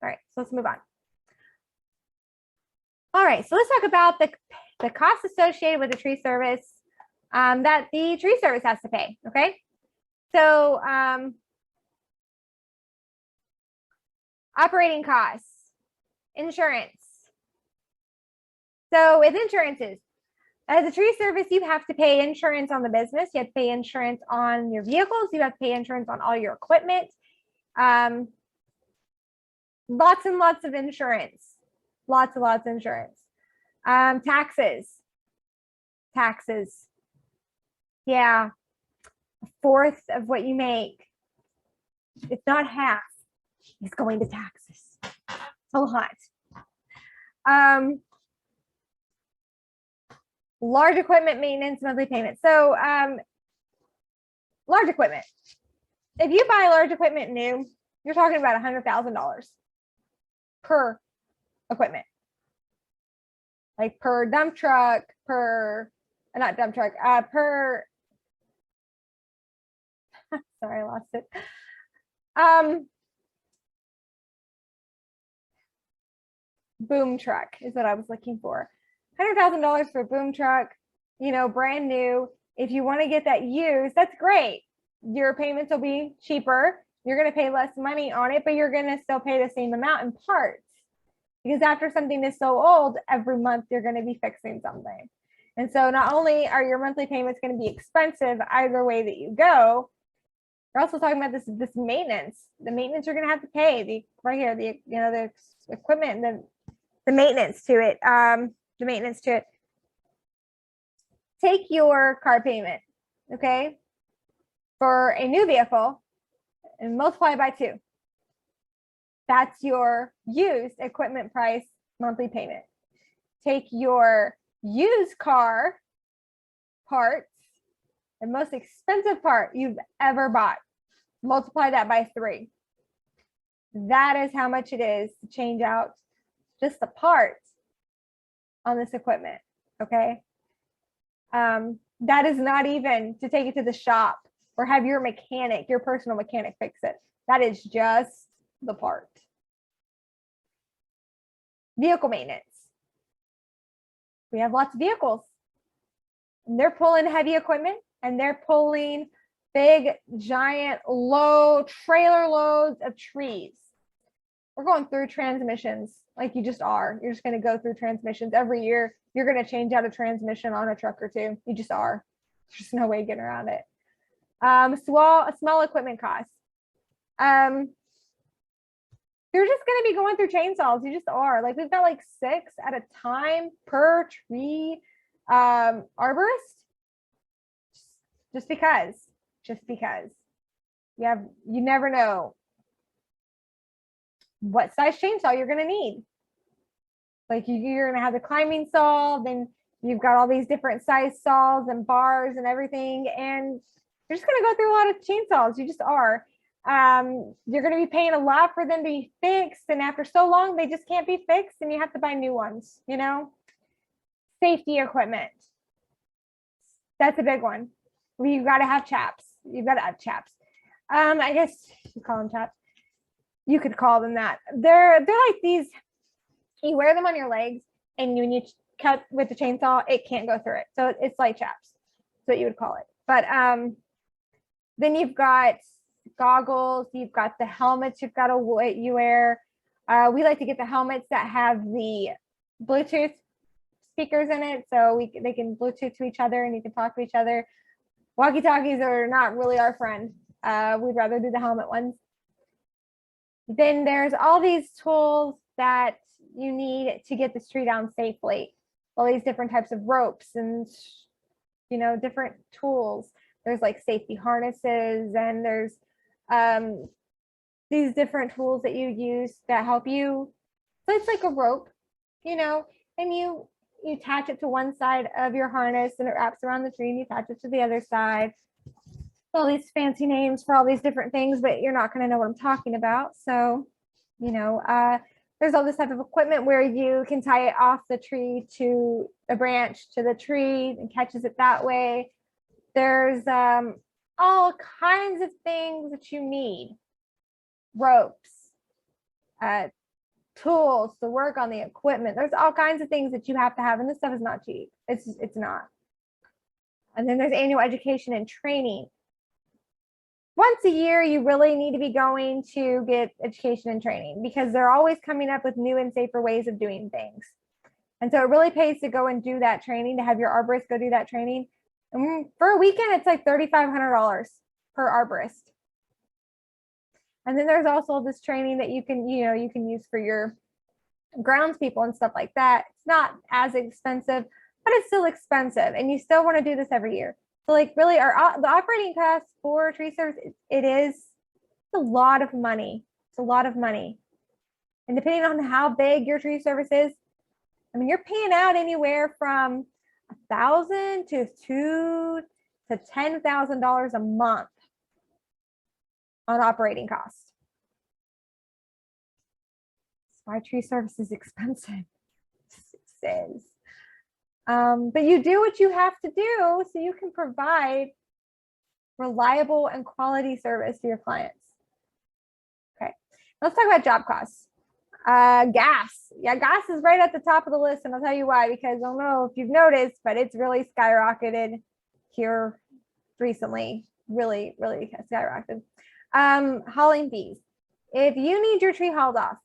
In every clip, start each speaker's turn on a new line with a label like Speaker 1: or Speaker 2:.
Speaker 1: All right, so let's move on. All right, so let's talk about the costs associated with the tree service that the tree service has to pay, okay? So operating costs, insurance. So with insurances, as a tree service, you have to pay insurance on the business. You have to pay insurance on your vehicles. You have to pay insurance on all your equipment. Lots and lots of insurance. Lots and lots of insurance. Taxes. Yeah. A fourth of what you make. It's not half. It's going to taxes. A lot. Large equipment maintenance, monthly payment. So large equipment. If you buy large equipment new, you're talking about $100,000 per equipment. Like per dump truck, per sorry, I lost it. Boom truck is what I was looking for. $100,000 for a boom truck, brand new. If you want to get that used, that's great. Your payments will be cheaper. You're going to pay less money on it, but you're going to still pay the same amount in parts. Because after something is so old, every month you're going to be fixing something. And so not only are your monthly payments going to be expensive either way that you go, we're also talking about this maintenance. The maintenance you're going to have to pay. The equipment and the maintenance to it. Take your car payment, okay, for a new vehicle and multiply by 2. That's your used equipment price monthly payment. Take your used car parts, the most expensive part you've ever bought, multiply that by 3. That is how much it is to change out just the parts on this equipment, okay? That is not even to take it to the shop or have your mechanic, your personal mechanic, fix it. That is just the part. Vehicle maintenance. We have lots of vehicles. And they're pulling heavy equipment and they're pulling big, giant, low trailer loads of trees. We're going through transmissions like you just are. You're just going to go through transmissions every year. You're going to change out a transmission on a truck or two. You just are. There's no way getting around it. Small equipment costs. You're just going to be going through chainsaws. You just are. Like we've got like 6 at a time per tree arborist. Just because. You never know what size chainsaw you're going to need. Like you're going to have the climbing saw, then you've got all these different size saws and bars and everything, and you're just going to go through a lot of chainsaws. You just are. You're going to be paying a lot for them to be fixed, and after so long they just can't be fixed and you have to buy new ones. Safety equipment, that's a big one. You've got to have chaps. I guess you call them chaps. You could call them that. They're like these, you wear them on your legs, and when you cut with the chainsaw, it can't go through it. So it's like chaps. That's what you would call it. But then you've got goggles, you've got the helmets you wear. We like to get the helmets that have the Bluetooth speakers in it, so they can Bluetooth to each other and you can talk to each other. Walkie-talkies are not really our friend. We'd rather do the helmet ones. Then there's all these tools that you need to get the tree down safely. All these different types of ropes and different tools. There's like safety harnesses, and there's these different tools that you use that help you. So it's like a rope, and you attach it to one side of your harness and it wraps around the tree, and you attach it to the other side. All these fancy names for all these different things, but you're not going to know what I'm talking about. So, there's all this type of equipment where you can tie it off the tree to a branch to the tree and catches it that way. There's all kinds of things that you need. Ropes, tools to work on the equipment. There's all kinds of things that you have to have, and this stuff is not cheap. It's not. And then there's annual education and training. Once a year, you really need to be going to get education and training because they're always coming up with new and safer ways of doing things. And so it really pays to go and do that training, to have your arborist go do that training. And for a weekend, it's like $3,500 per arborist. And then there's also this training that you can use for your grounds people and stuff like that. It's not as expensive, but it's still expensive. And you still want to do this every year. So like really the operating costs for tree service, it's a lot of money. It's a lot of money. And depending on how big your tree service is, I mean, you're paying out anywhere from $1,000 to $2,000 to $10,000 a month on operating costs. That's why tree service is expensive. It is. But you do what you have to do so you can provide reliable and quality service to your clients. Okay, let's talk about job costs. Gas. Yeah, gas is right at the top of the list, and I'll tell you why, because I don't know if you've noticed, but it's really skyrocketed here recently. Really, really skyrocketed. Hauling fees. If you need your tree hauled off,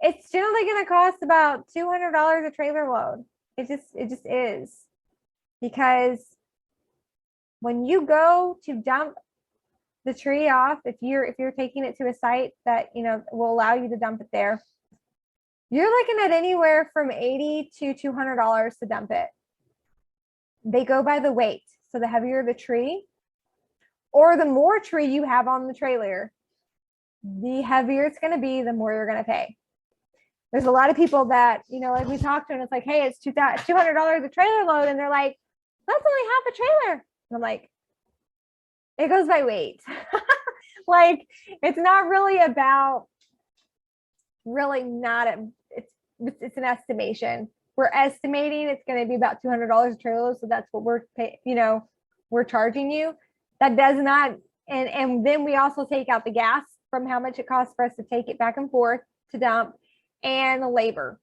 Speaker 1: it's generally going to cost about $200 a trailer load. It just is, because when you go to dump the tree off, if you're taking it to a site that will allow you to dump it there, you're looking at anywhere from $80 to $200 to dump it. They go by the weight, so the heavier the tree, or the more tree you have on the trailer, the heavier it's going to be, the more you're going to pay. There's a lot of people that, like we talked to, and it's like, hey, it's $200 a trailer load. And they're like, that's only half a trailer. And I'm like, it goes by weight. Like, it's not really about, it's an estimation. We're estimating it's going to be about $200 a trailer. So that's what we're charging you. That does not, and then we also take out the gas from how much it costs for us to take it back and forth to dump, and the labor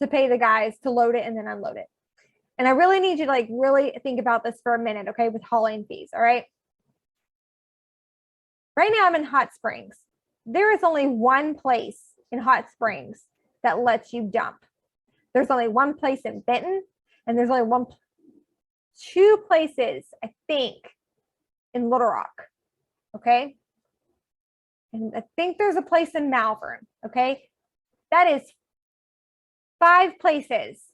Speaker 1: to pay the guys to load it and then unload it. And I really need you to really think about this for a minute, okay, with hauling fees, all right? Right now I'm in Hot Springs. There is only one place in Hot Springs that lets you dump. There's only one place in Benton, and there's only two places, I think, in Little Rock, okay? And I think there's a place in Malvern, okay? That is 5 places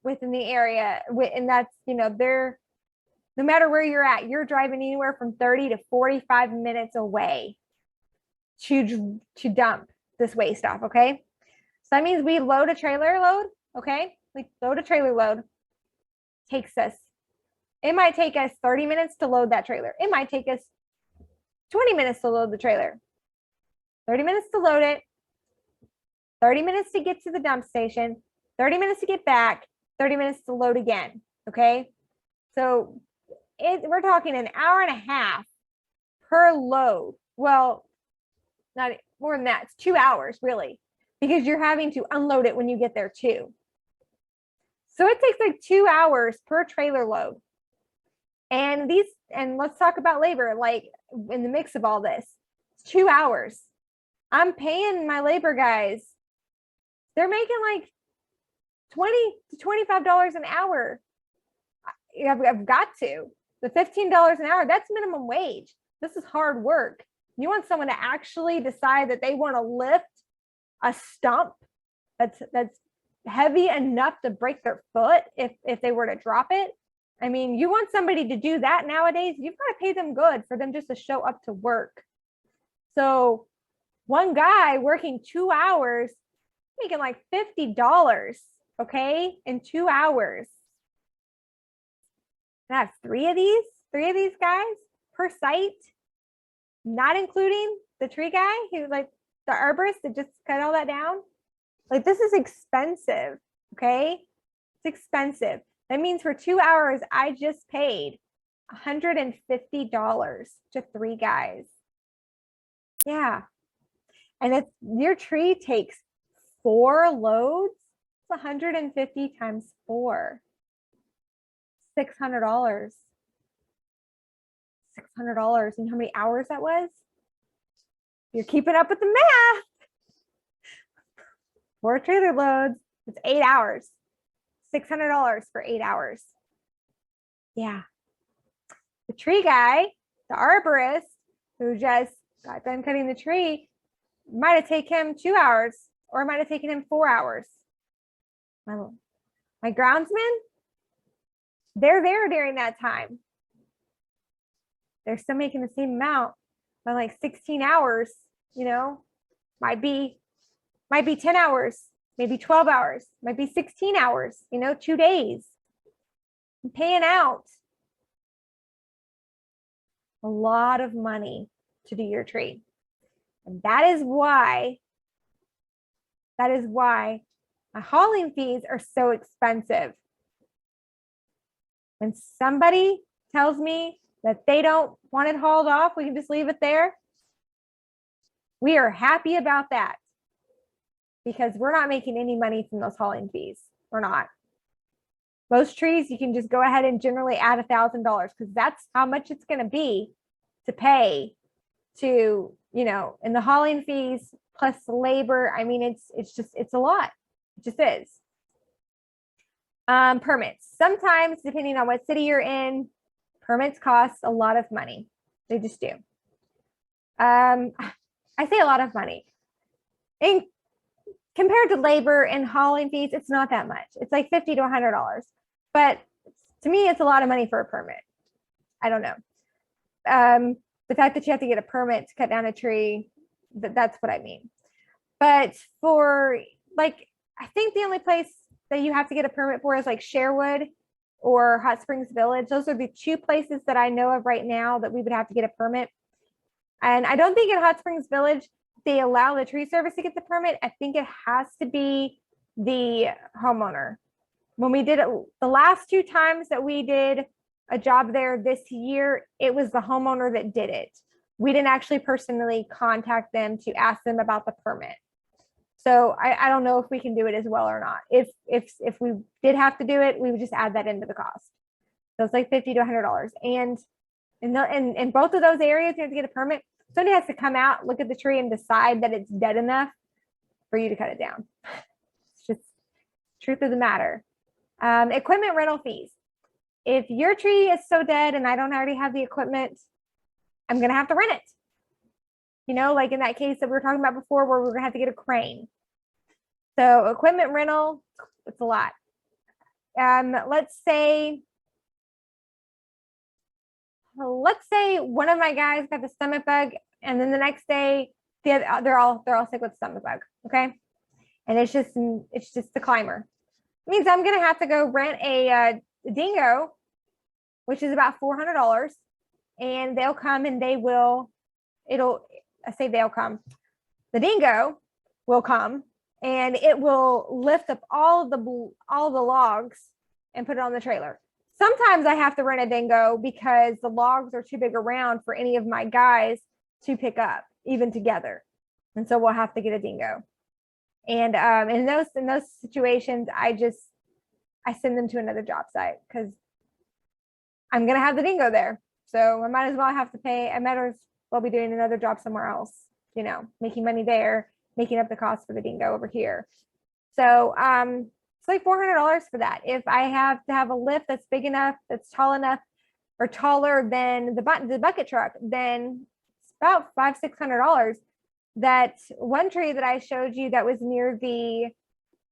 Speaker 1: within the area. And that's, they're, no matter where you're at, you're driving anywhere from 30 to 45 minutes away to dump this waste off, okay? So that means we load a trailer load, okay? We load a trailer load. It might take us 30 minutes to load that trailer. It might take us 20 minutes to load the trailer. 30 minutes to load it, 30 minutes to get to the dump station, 30 minutes to get back, 30 minutes to load again, okay? So we're talking an hour and a half per load. Well, not more than that. It's 2 hours, really, because you're having to unload it when you get there too. So it takes like 2 hours per trailer load. And let's talk about labor, like in the mix of all this, it's 2 hours. I'm paying my labor guys. They're making like $20 to $25 an hour. I've got to. The $15 an hour, that's minimum wage. This is hard work. You want someone to actually decide that they want to lift a stump that's heavy enough to break their foot if they were to drop it. I mean, you want somebody to do that nowadays, you've got to pay them good for them just to show up to work. So one guy working 2 hours, making like $50, okay, in 2 hours. That's three of these guys per site, not including the tree guy who, like, the arborist that just cut all that down. Like, this is expensive, okay? It's expensive. That means for 2 hours, I just paid $150 to 3 guys. Yeah. And it's your tree takes 4 loads. It's 150 times 4. $600. $600. And how many hours that was? You're keeping up with the math. 4 trailer loads. It's 8 hours. $600 for 8 hours. Yeah. The tree guy, the arborist who just got done cutting the tree, might have taken him 2 hours, or it might have taken him 4 hours. My groundsmen, they're there during that time. They're still making the same amount, but like 16 hours, you know, might be 10 hours, maybe 12 hours, might be 16 hours, you know, 2 days. I'm paying out a lot of money to do your tree. And that is why my hauling fees are so expensive. When somebody tells me that they don't want it hauled off, we can just leave it there. We are happy about that because we're not making any money from those hauling fees. We're not. Most trees, you can just go ahead and generally add $1,000 because that's how much it's going to be to pay to, you know, and the hauling fees plus labor. I mean, it's a lot. It just is. Permits. Sometimes, depending on what city you're in, permits cost a lot of money. They just do. I say a lot of money. And compared to labor and hauling fees, it's not that much. It's like $50 to $100. But to me, it's a lot of money for a permit. I don't know. The fact that you have to get a permit to cut down a tree, that's what I mean. But for like, I think the only place that you have to get a permit for is like Sherwood or Hot Springs Village. Those are the 2 places that I know of right now that we would have to get a permit. And I don't think at Hot Springs Village, they allow the tree service to get the permit. I think it has to be the homeowner. When we did it, the last 2 times that we did a job there this year, it was the homeowner that did it. We didn't actually personally contact them to ask them about the permit. So I don't know if we can do it as well or not. If we did have to do it, we would just add that into the cost. So it's like $50 to $100. And in both of those areas, you have to get a permit. Somebody has to come out, look at the tree, and decide that it's dead enough for you to cut it down. It's just truth of the matter. Equipment rental fees. If your tree is so dead and I don't already have the equipment, I'm going to have to rent it. You know, like in that case that we were talking about before, where we're going to have to get a crane. So equipment rental, it's a lot. Let's say one of my guys got the stomach bug, and then the next day they're all sick with stomach bug. Okay, and it's just the climber. It means I'm going to have to go rent a dingo, which is about $400, and they'll come and the dingo will come and it will lift up all the logs and put it on the trailer. Sometimes I have to rent a dingo because the logs are too big around for any of my guys to pick up even together. And so we'll have to get a dingo. And in those situations, I send them to another job site because I'm going to have the dingo there. So I might as well be doing another job somewhere else, you know, making money there, making up the cost for the dingo over here. So it's like $400 for that. If I have to have a lift that's big enough, that's tall enough, or taller than the bucket truck, then it's about $500-600. That one tree that I showed you that was near the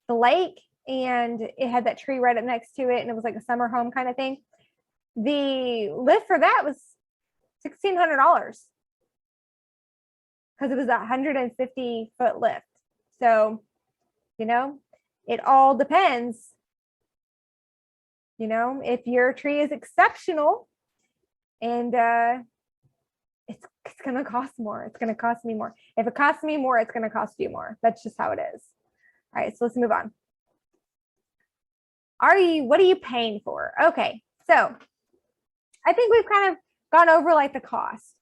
Speaker 1: lake, and it had that tree right up next to it, and it was like a summer home kind of thing. The lift for that was $1,600 because it was a 150-foot lift. So, you know, it all depends. You know, if your tree is exceptional and it's going to cost more, it's going to cost me more. If it costs me more, it's going to cost you more. That's just how it is. All right, so let's move on. What are you paying for? Okay, so I think we've kind of gone over like the cost.